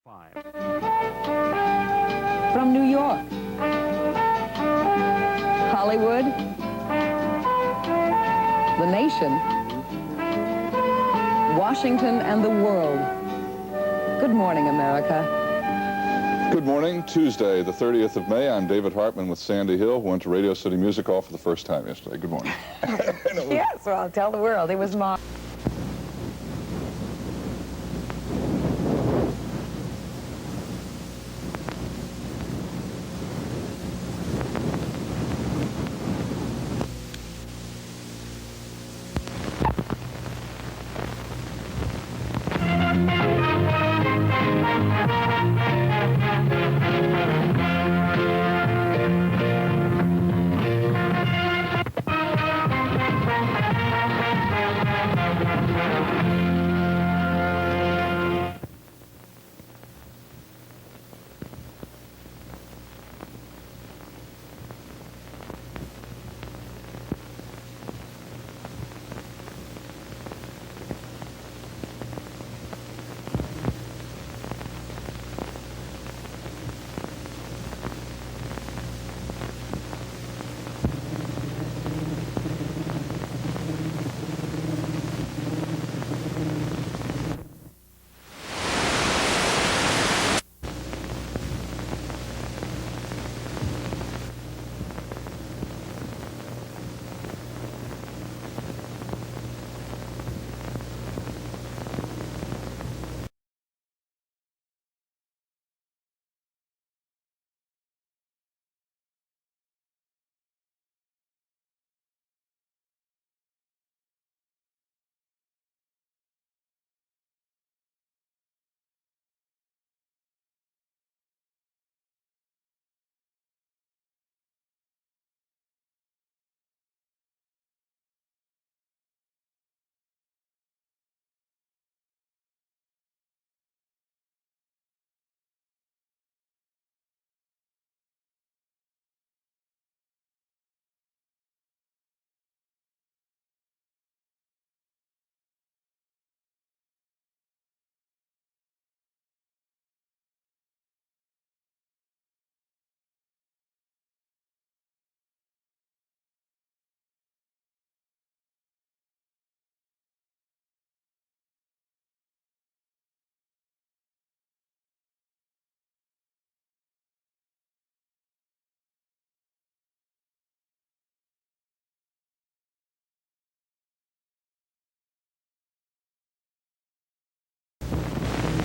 5. From New York, Hollywood, the nation, Washington, and the world. Good morning, America. Good morning. Tuesday, the 30th of May. I'm David Hartman with Sandy Hill, who went to Radio City Music Hall for the first time yesterday. Good morning. Yes, well, tell the world. It was my...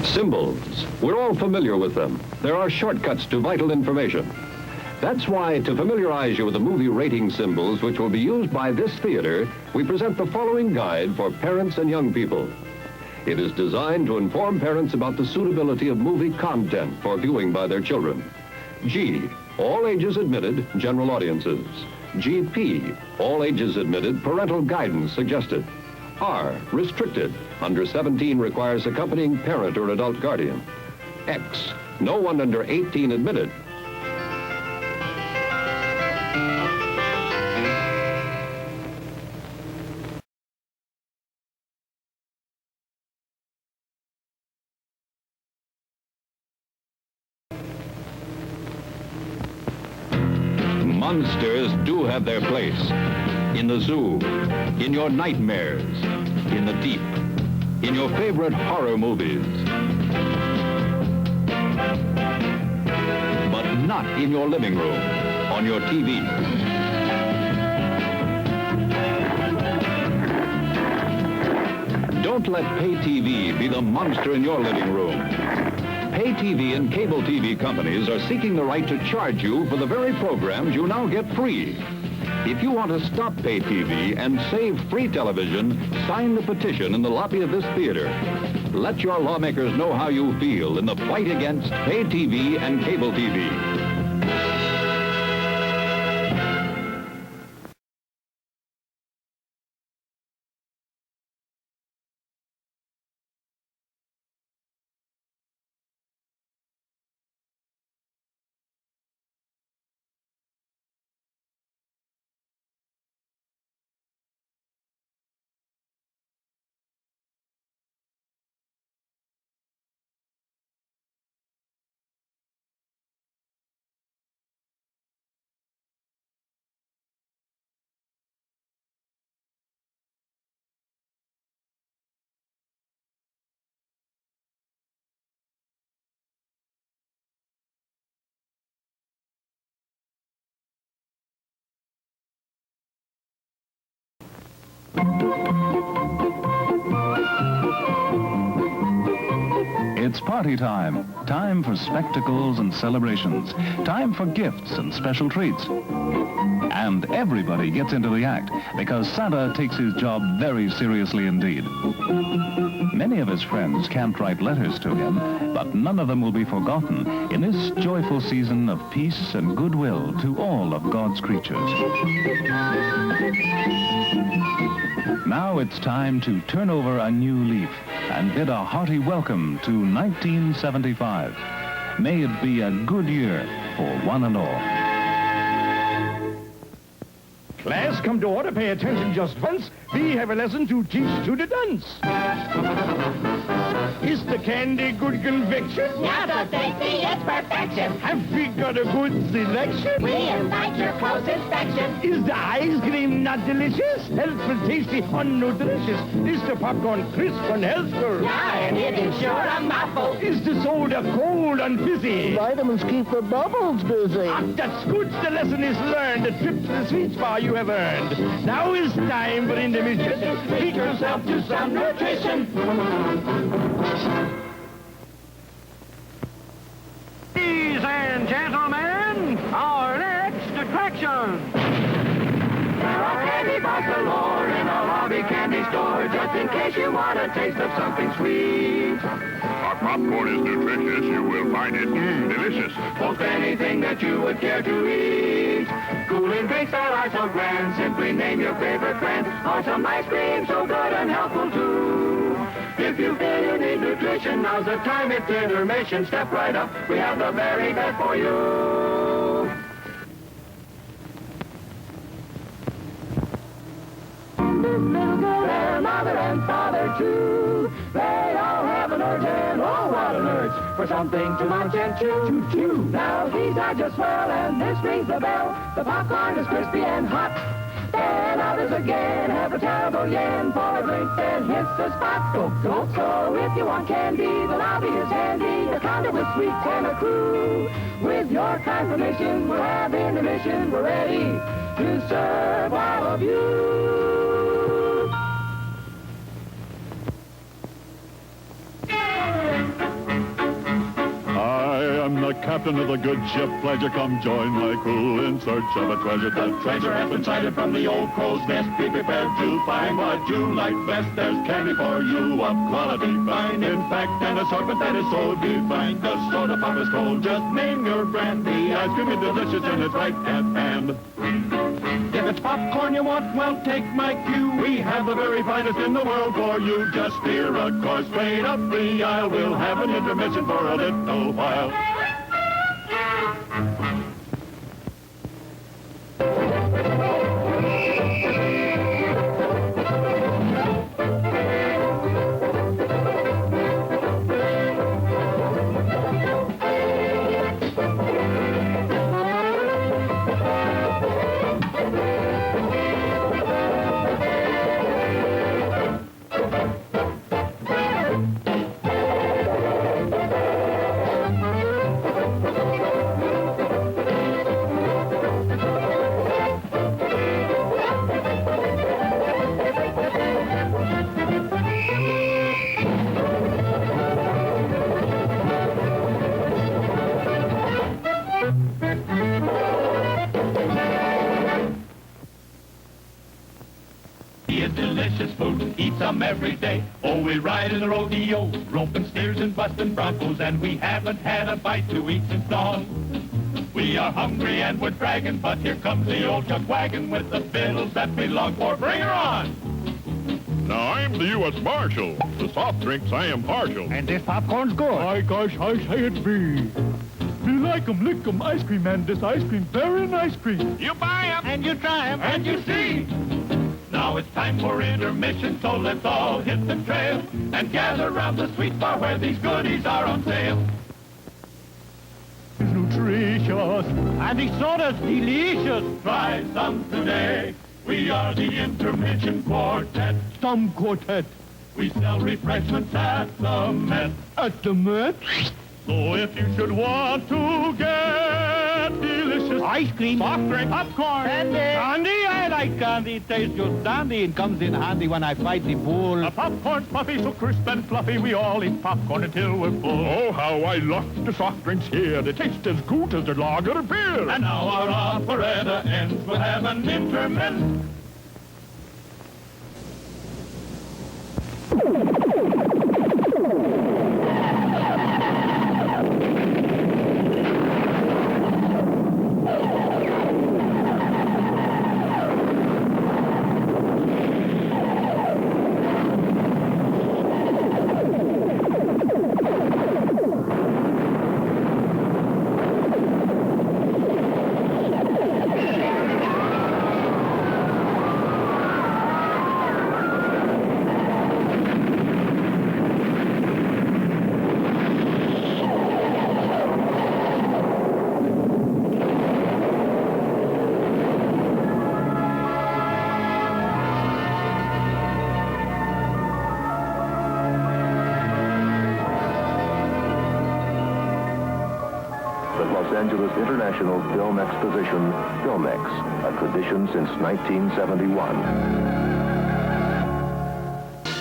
Symbols. We're all familiar with them. There are shortcuts to vital information. That's why, to familiarize you with the movie rating symbols which will be used by this theater, we present the following guide for parents and young people. It is designed to inform parents about the suitability of movie content for viewing by their children. G, all ages admitted, general audiences. GP, all ages admitted, parental guidance suggested. R, restricted. Under 17 requires accompanying parent or adult guardian. X, no one under 18 admitted. Monsters do have their place. In the zoo, in your nightmares, in the deep, in your favorite horror movies. But not in your living room, on your TV. Don't let pay TV be the monster in your living room. Pay TV and cable TV companies are seeking the right to charge you for the very programs you now get free. If you want to stop pay TV and save free television, sign the petition in the lobby of this theater. Let your lawmakers know how you feel in the fight against pay TV and cable TV. It's party time. Time for spectacles and celebrations. Time for gifts and special treats. And everybody gets into the act because Santa takes his job very seriously indeed. Many of his friends can't write letters to him, but none of them will be forgotten in this joyful season of peace and goodwill to all of God's creatures. Now it's time to turn over a new leaf and bid a hearty welcome to 1975. May it be a good year for one and all. Class, come to order. Pay attention just once. We have a lesson to teach to the dunce. Is the candy good conviction? Now the tasty is perfection. Have we got a good selection? We invite your close inspection. Is the ice cream not delicious? Healthful, tasty, nutritious. Is the popcorn crisp and healthful? Yeah, and it is sure a mouthful. Is the soda cold and fizzy? Vitamins keep the bubbles busy. Ah, that's good. The lesson is learned. The trip to the sweet spot you have earned. Now is time for intermission. Treat yourself to some nutrition. Ladies and gentlemen, our next attraction. There are candy bars galore in a lobby candy store, just in case you want a taste of something sweet. Our popcorn is nutritious. You will find it delicious. Most anything that you would care to eat. Cooling drinks that are so grand, simply name your favorite brand. Or some ice cream so good and helpful too. If you feel you need nutrition, now's the time. It's intermission. Step right up. We have the very best for you. Their mother and father too. They all have an urge, and oh, what an urge for something to munch and chew. Chew. Now these are just swell, and this rings the bell. The popcorn is crispy and hot. Then others again have a terrible yen for a drink that hits the spot. Go. So if you want candy, the lobby is handy. A counter with sweets and a crew. With your kind permission, we'll have intermission. We're ready to serve all of you. I'm the captain of the good ship Pleasure. Come join my crew in search of a treasure. The treasure has been sighted from the old crow's nest. Be prepared to find what you like best. There's candy for you of quality fine. In fact, an assortment that is so divine. The soda pop is cold, just name your brand. The ice cream is delicious and it's right at hand. If it's popcorn you want, well, take my cue. We have the very finest in the world for you. Just steer a course straight up the aisle. We'll have an intermission for a little while. Delicious food, eat some every day. Oh, we ride in the rodeo, roping steers and busting broncos, and we haven't had a bite to eat since dawn. We are hungry and we're dragging, but here comes the old chuck wagon with the fiddles that we long for. Bring her on! Now, I'm the U.S. Marshal. To soft drinks, I am partial. And this popcorn's good. My gosh, I say it be. We like 'em, lick 'em, ice cream, and this ice cream, very nice cream. You buy 'em, And you try 'em, And you see, now it's time for intermission, so let's all hit the trail and gather around the sweet bar where these goodies are on sale. nutritious. And the soda's delicious. Try some today. We are the Intermission Quartet. Some quartet. We sell refreshments at the Met. At the Met? So if you should want to get delicious Ice cream. Soft drink. Popcorn. Candy. I like candy. It tastes just dandy and comes in handy when I fight the bull. A popcorn puffy so crisp and fluffy, we all eat popcorn until we're full. Oh, how I love the soft drinks here. They taste as good as the lager beer. And now our operetta ends. We'll have an interment. Los Angeles International Film Exposition, Filmex, a tradition since 1971.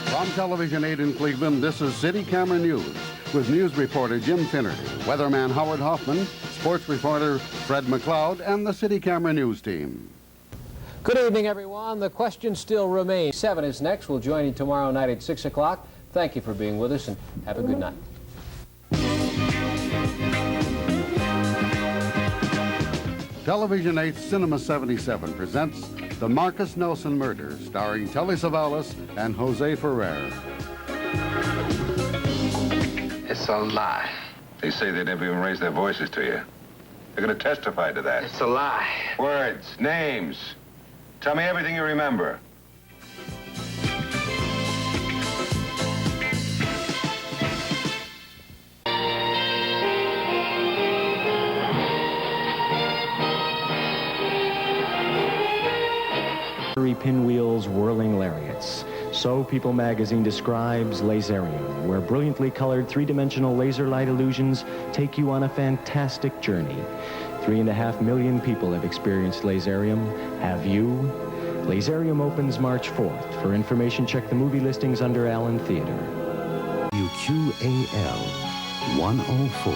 From Television 8 in Cleveland, this is City Camera News with news reporter Jim Finnerty, weatherman Howard Hoffman, sports reporter Fred McLeod, and the City Camera News team. Good evening, everyone. The question still remains. 7 is next. We'll join you tomorrow night at 6 o'clock. Thank you for being with us, and have a good night. Television 8's Cinema 77 presents The Marcus Nelson Murder, starring Telly Savalas and Jose Ferrer. It's a lie. They say they never even raised their voices to you. They're going to testify to that. It's a lie. Words, names. Tell me everything you remember. Pinwheels, whirling lariats. So People magazine describes Laserium, where brilliantly colored three-dimensional laser light illusions take you on a fantastic journey. 3.5 million people have experienced Laserium. Have you? Laserium opens March 4th. For information, check the movie listings under Allen Theater. WQAL 104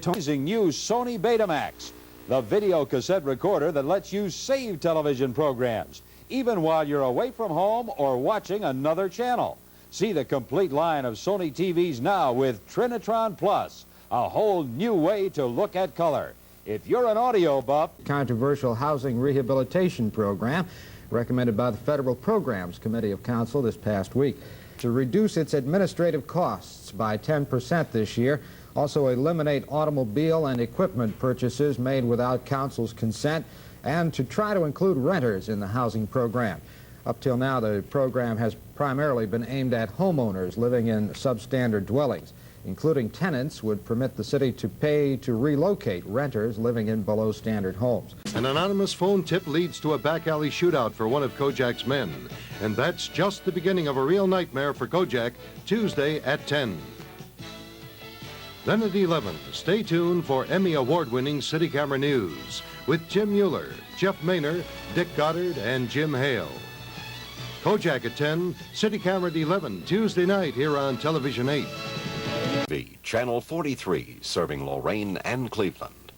FM. Amazing new Sony Betamax, the video cassette recorder that lets you save television programs, even while you're away from home or watching another channel. See the complete line of Sony TVs now with Trinitron Plus, a whole new way to look at color. If you're an audio buff... Controversial housing rehabilitation program recommended by the Federal Programs Committee of Council this past week to reduce its administrative costs by 10% this year. Also eliminate automobile and equipment purchases made without council's consent, and to try to include renters in the housing program. Up till now, the program has primarily been aimed at homeowners living in substandard dwellings. Including tenants would permit the city to pay to relocate renters living in below standard homes. An anonymous phone tip leads to a back alley shootout for one of Kojak's men. And that's just the beginning of a real nightmare for Kojak, Tuesday at 10. Then at 11, stay tuned for Emmy Award-winning City Camera News with Jim Mueller, Jeff Maynard, Dick Goddard, and Jim Hale. Kojak at 10, City Camera at 11, Tuesday night here on Television 8. Channel 43, serving Lorain and Cleveland.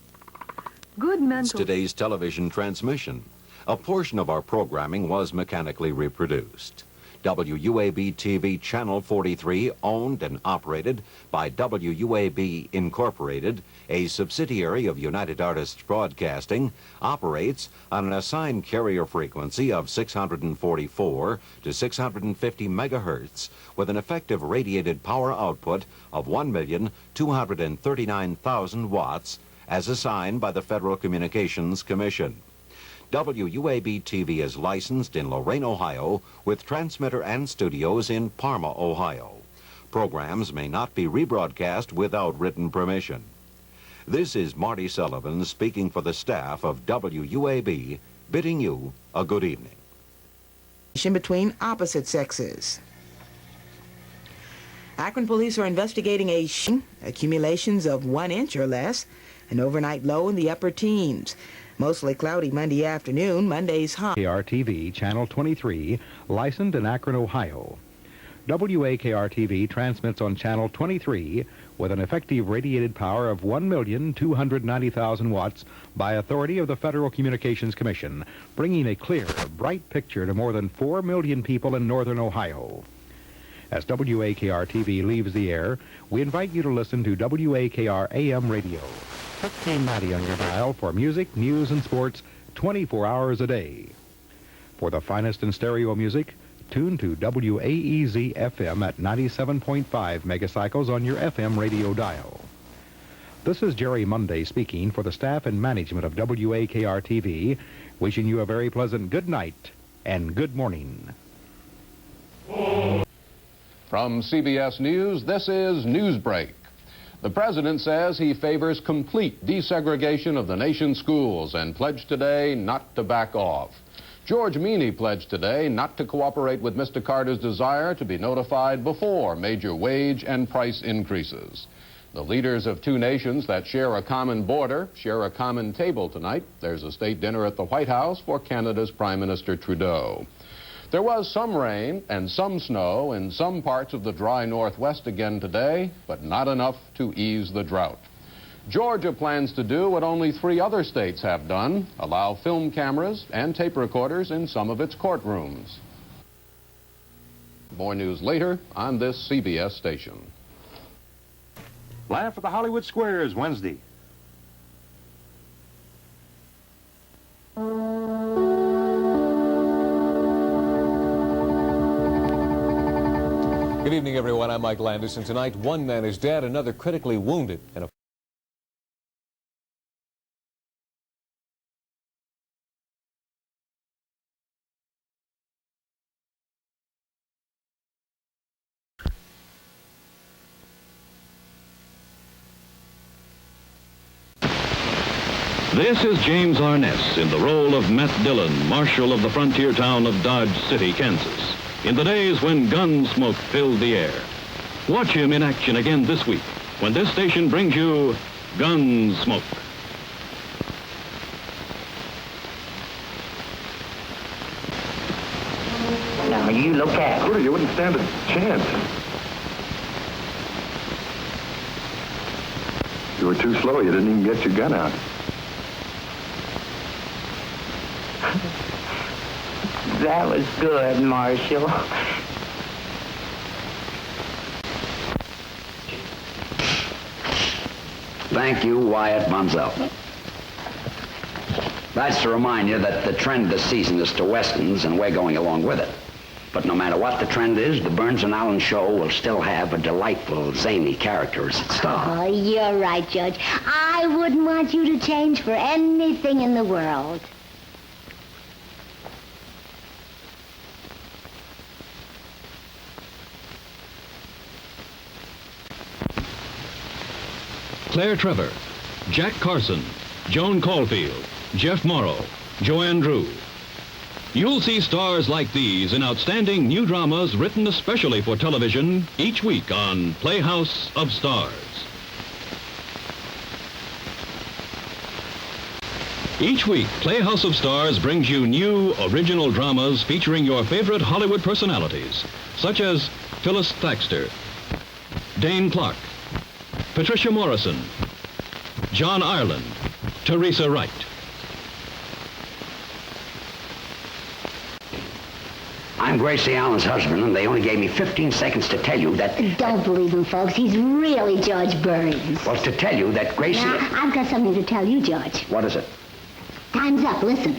Good mental. It's today's television transmission. A portion of our programming was mechanically reproduced. WUAB-TV Channel 43, owned and operated by WUAB Incorporated, a subsidiary of United Artists Broadcasting, operates on an assigned carrier frequency of 644 to 650 megahertz with an effective radiated power output of 1,239,000 watts as assigned by the Federal Communications Commission. WUAB-TV is licensed in Lorain, Ohio, with transmitter and studios in Parma, Ohio. Programs may not be rebroadcast without written permission. This is Marty Sullivan speaking for the staff of WUAB, bidding you a good evening. Between opposite sexes. Akron police are investigating accumulations of 1 inch or less, an overnight low in the upper teens. Mostly cloudy Monday afternoon, Monday's high. WAKR-TV, Channel 23, licensed in Akron, Ohio. WAKR-TV transmits on Channel 23 with an effective radiated power of 1,290,000 watts by authority of the Federal Communications Commission, bringing a clear, bright picture to more than 4 million people in northern Ohio. As WAKR-TV leaves the air, we invite you to listen to WAKR AM radio. Hook K90 on your dial for music, news, and sports 24 hours a day. For the finest in stereo music, tune to WAEZ-FM at 97.5 megacycles on your FM radio dial. This is Jerry Monday speaking for the staff and management of WAKR-TV, wishing you a very pleasant good night and good morning. From CBS News, this is Newsbreak. The president says he favors complete desegregation of the nation's schools and pledged today not to back off. George Meany pledged today not to cooperate with Mr. Carter's desire to be notified before major wage and price increases. The leaders of two nations that share a common border share a common table tonight. There's a state dinner at the White House for Canada's Prime Minister Trudeau. There was some rain and some snow in some parts of the dry Northwest again today, but not enough to ease the drought. Georgia plans to do what only 3 other states have done, allow film cameras and tape recorders in some of its courtrooms. More news later on this CBS station. Laugh at the Hollywood Squares Wednesday. Good evening, everyone. I'm Mike Landis, and tonight, one man is dead, another critically wounded in a This is James Arness in the role of Matt Dillon, Marshal of the frontier town of Dodge City, Kansas, in the days when Gunsmoke filled the air. Watch him in action again this week when this station brings you Gunsmoke. Now you look at Cooter, you wouldn't stand a chance. You were too slow. You didn't even get your gun out. That was good, Marshal. Thank you, Wyatt Bunzel. That's to remind you that the trend this season is to westerns, and we're going along with it. But no matter what the trend is, the Burns and Allen show will still have a delightful, zany character as its star. Oh, you're right, Judge. I wouldn't want you to change for anything in the world. Claire Trevor, Jack Carson, Joan Caulfield, Jeff Morrow, Joanne Drew. You'll see stars like these in outstanding new dramas written especially for television each week on Playhouse of Stars. Each week, Playhouse of Stars brings you new, original dramas featuring your favorite Hollywood personalities, such as Phyllis Thaxter, Dane Clark, Patricia Morrison, John Ireland, Teresa Wright. I'm Gracie Allen's husband, and they only gave me 15 seconds to tell you that... Don't believe him, folks. He's really Judge Burns. Well, to tell you that Gracie... Now, I've got something to tell you, Judge. What is it? Time's up. Listen.